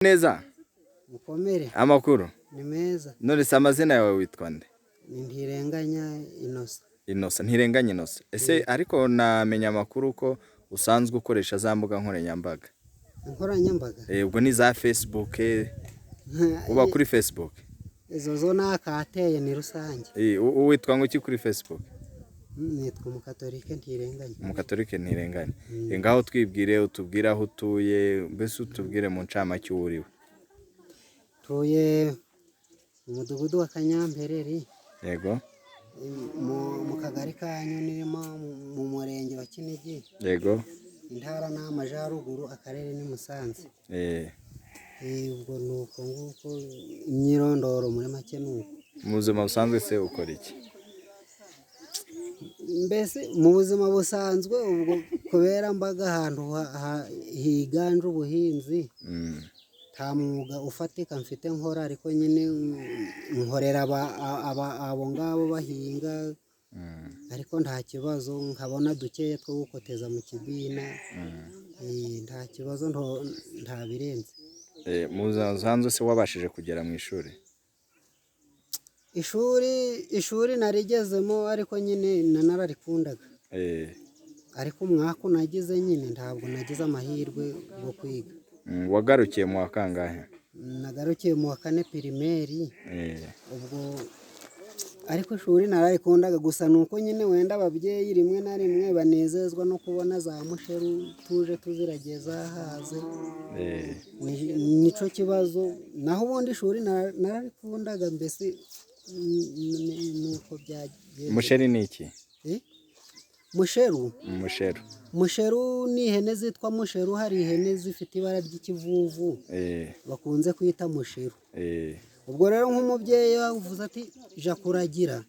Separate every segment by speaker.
Speaker 1: Neza
Speaker 2: mukomere
Speaker 1: amakuru
Speaker 2: ni meza.
Speaker 1: none se amazina yawe witwa nde?
Speaker 2: Ni Ntirenganya
Speaker 1: Innocent. Ntirenganya Innocent. Ese ariko namenya amakuru ko usanzwe ukoresha za mbuga nkoranyambaga.
Speaker 2: Nkoranyambaga?
Speaker 1: Ubwo ni za Facebook, uba kuri Facebook?
Speaker 2: Izo zo nakateye ni rusange.
Speaker 1: Witwa ngo iki kuri Facebook?
Speaker 2: Nitwa Umukatolike Ntirenganya.
Speaker 1: Umukatolike Ntirenganya. Ngaho twibwire, utubwire aho utuye, mbese utubwire mu ncamake uriwe.
Speaker 2: Tuye mu mudugudu wa Kanyampereri.
Speaker 1: Yego.
Speaker 2: Mu kagari ka Nyonirima mu murenge wa Kinigi.
Speaker 1: Yego.
Speaker 2: Intara n'Amajyaruguru, Akarere ni Musanze. Ubwo nuko nguko imyirondoro muri make nuko.
Speaker 1: Mu buzima busanzwe se ukora iki?
Speaker 2: Mbese mu buzima busanzwe ubwo kubera mbaga ahantu higanje ubuhinzi, nta mwuga ufatika mfite nkora, ariko nyine nkorera abo ngabo bahinga, ariko nta kibazo, nkabona dukeya two gukoteza mu kibina, nta kibazo, nta birenze.
Speaker 1: Mu buzima busanzwe se wabashije kugera mu ishuri?
Speaker 2: Ishuri narigezemo, ariko nyine nararikundaga, ariko umwaka nagize nyine ntabwo nagize amahirwe yo kwiga.
Speaker 1: Wagarukiye mu wa kangahe?
Speaker 2: Nagarukiye mu wa 4 pirimeri. Ubwo ariko ishuri nararikundaga, gusa nuko nyine wenda ababyeyi rimwe na rimwe banezezwa no kubona za musheru tuje tuzirageza haze, nico kibazo. Naho ubundi ishuri nararikundaga, mbese nuko byagiye.
Speaker 1: Musheri ni iki?
Speaker 2: Musheru? Musheru ni ihene zitwa musheru. Hari ihene zifite ibara ry'ikivuvu bakunze kwita musheru. Ubwo rero nk'umubyeyi yavuze ati jya kuragira,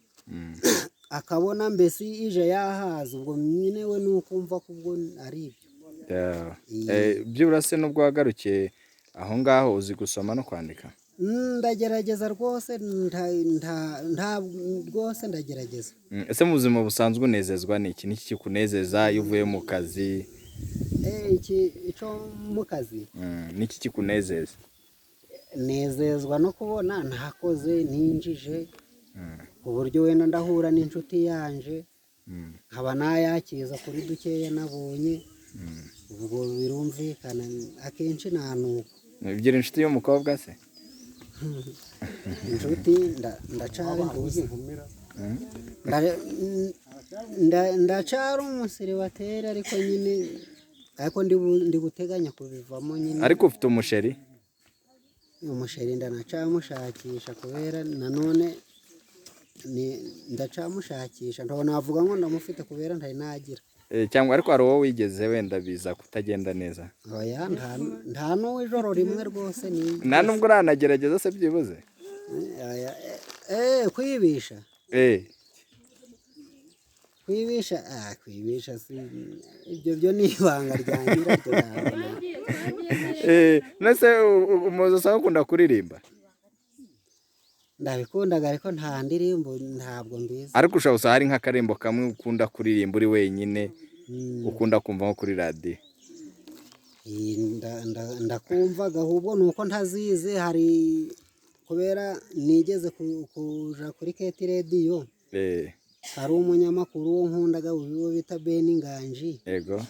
Speaker 2: akabona mbese ije yahaza, ubwo nyine we nukumva ko ubwo ari ibyo.
Speaker 1: Byibura se nubwo wagarukiye aho ngaho uzi gusoma no kwandika?
Speaker 2: Ndagerageza rwose, rwose ndagerageza.
Speaker 1: Ese mu buzima busanzwe unezezwa n'iki? Niki kikunezeza iyo uvuye mu kazi?
Speaker 2: Icyo mu kazi
Speaker 1: niki kikunezeza?
Speaker 2: Nezezwa no kubona ntakoze ninjije, ku buryo wenda ndahura n'inshuti yanje nkaba nayakiza kuri dukeya nabonye, ubwo birumvikana akenshi ntanuko.
Speaker 1: Ugira inshuti y'umukobwa se?
Speaker 2: Inshuti ndacara imbuzi, ndacara umusiribateri, ariko nyine ndi guteganya kubivamo nyine.
Speaker 1: Ariko ufite umusheri?
Speaker 2: Umusheri ndanacamushakisha, kubera nanone ndacamushakisha, navuga ngo ndamufite kubera ntari nagira.
Speaker 1: Cyangwa ariko hari uwo wigeze wenda biza kutagenda neza?
Speaker 2: Oya, nta n'uw'ijoro rimwe rwose.
Speaker 1: Nta nubwo uranagerageza se byibuze?
Speaker 2: Kwibisha? Kwibisha si ibyo, byo ni ibanga ryangira ryo.
Speaker 1: Nese umuzi usanga ukunda kuririmba?
Speaker 2: Ndabikundaga, ariko nta ndirimbo ntabwo mbizi.
Speaker 1: Ariko ushobora hari nk'akarimbo kamwe ukunda kuririmba uri wenyine, ukunda kumva nko kuri radiyo?
Speaker 2: Ndakumvaga, ahubwo nuko ntazize. Hari kubera nigeze kuja kuri Keti radiyo, hari umunyamakuru wo nkundaga uwo bita Nganji.
Speaker 1: Yego.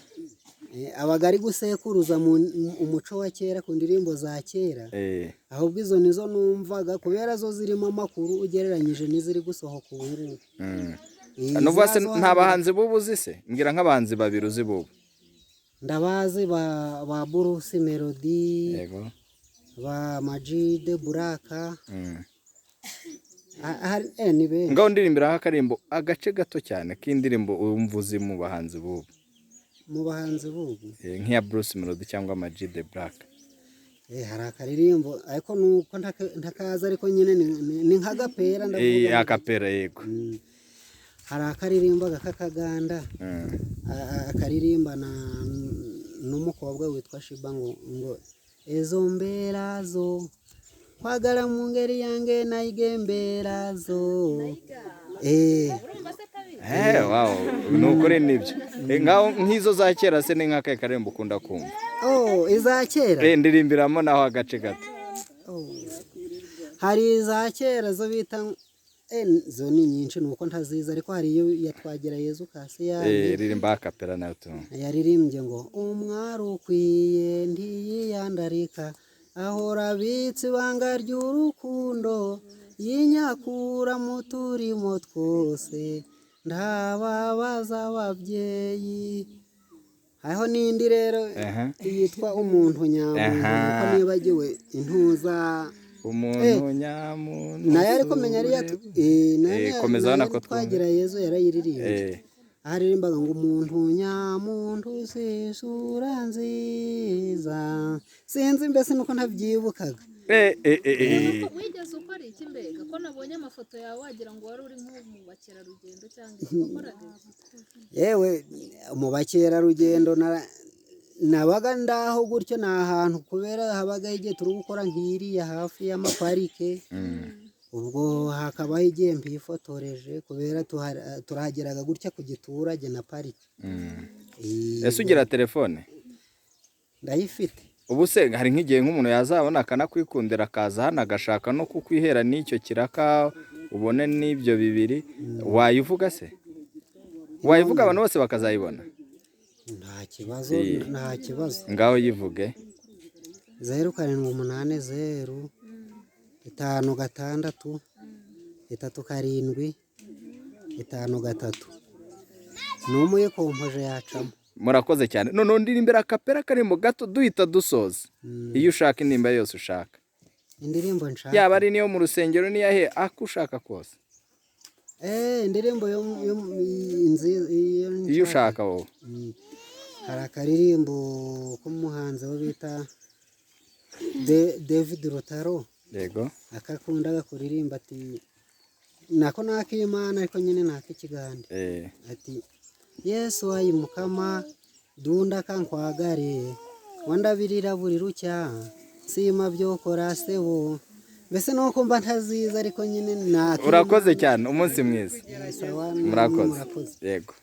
Speaker 2: Abaga ari gusekuruza umuco wa kera ku ndirimbo za kera, ahubwo izo nizo numvaga, kubera zo zirimo amakuru ugereranyije n'iziri gusohoka ubu ngubu.
Speaker 1: Nuvuga se nta bahanzi bubu uzi se? Mbwira nk'abahanzi babiri uzi bubu.
Speaker 2: Ndabazi ba Bruce Melody, ba Majide Buraka, ni benshi.
Speaker 1: Ngaho ndirimbira nk'akarimbo agace gato cyane k'indirimbo wumva uzi mu bahanzi bubu.
Speaker 2: Mu bahanzi bubu
Speaker 1: nk'iya Bruce Melody cyangwa Majide Buraka?
Speaker 2: Hari akaririmbo, ariko nuko ntakaza, ariko nyine ni nk'agapera ndavuga.
Speaker 1: Akapera, yego.
Speaker 2: Hari akaririmbo k'akaganda, akaririmbana n'umukobwa witwa Shiba, ngo ezo mberazo kwagala mu ngeri yange nayigemberazo.
Speaker 1: wow, ni ukuri nibyo. Ngaho nk'izo za kera se ni nk'akahe karirimbo ukunda kumva?
Speaker 2: Iza kera
Speaker 1: Ndirimbiramo naho agace gato.
Speaker 2: hari iza kera zo bita zo ni nyinshi nuko ntaziza, ariko hari iyo yatwagira Yezu kasi
Speaker 1: ririmba akapera nayo tu.
Speaker 2: yaririmbye ngo umwari ukwiye ntiyiyandarika, ahora abitse ibanga ry'urukundo, yinyakura mu turimo twose, ndababaza ababyeyi. hariho n'indi rero yitwa umuntu nyamuntu, kuko nibagiwe intuza
Speaker 1: umuntu nyamuntu
Speaker 2: nayo ariko menya ariya
Speaker 1: komeza hano ko
Speaker 2: twagira Yezu yarayiririmbye. aririmbaga ngo umuntu nyamuntu sisura nziza, sinzi mbese nuko ntabyibukaga.
Speaker 3: wigeze ukora iki mbega ko nabonye amafoto yawe wagira ngo wari uri nko mu bakerarugendo cyangwa
Speaker 2: yewe mu bakerarugendo nabaga ndaho gutyo, ni ahantu kubera habaga igihe turi gukora nk'iriya hafi y'amaparike, ubwo hakabaho igihe mbifotoreje kubera turahageraga gutya ku giturage na parike.
Speaker 1: ese ugira telefone?
Speaker 2: ndayifite.
Speaker 1: ubu se hari nk'igihe nk'umuntu yazabona akanakwikundira akaza hano agashaka no kukwihera n'icyo kiraka ubone n'ibyo bibiri, wayivuga se? wayivuga abantu bose bakazayibona?
Speaker 2: nta kibazo, nta kibazo.
Speaker 1: ngaho yivuge.
Speaker 2: 0780 56 37 53 n'umuye kompoje yacamo.
Speaker 1: murakoze cyane. none ndirimbira akapera karimo gato duhita dusoza. iyo ushaka indirimbo yose ushaka,
Speaker 2: indirimbo nshaka
Speaker 1: yaba ari niyo mu rusengero niyahe ako ushaka kose.
Speaker 2: indirimbo
Speaker 1: iyo ushaka wowe.
Speaker 2: hari akaririmbo k'umuhanzi wo bita David Rotaro,
Speaker 1: yego,
Speaker 2: akakundaga kuririmba ati nako nak'Imana ariko nyine nak'ikigande, ati Yesu wayimukama dunda kankwagare, wandabirira buri rucya sima byokora sebo. mbese nuko mba ntaziza ariko nyine
Speaker 1: urakoze cyane. umunsi mwiza. murakoze. yego.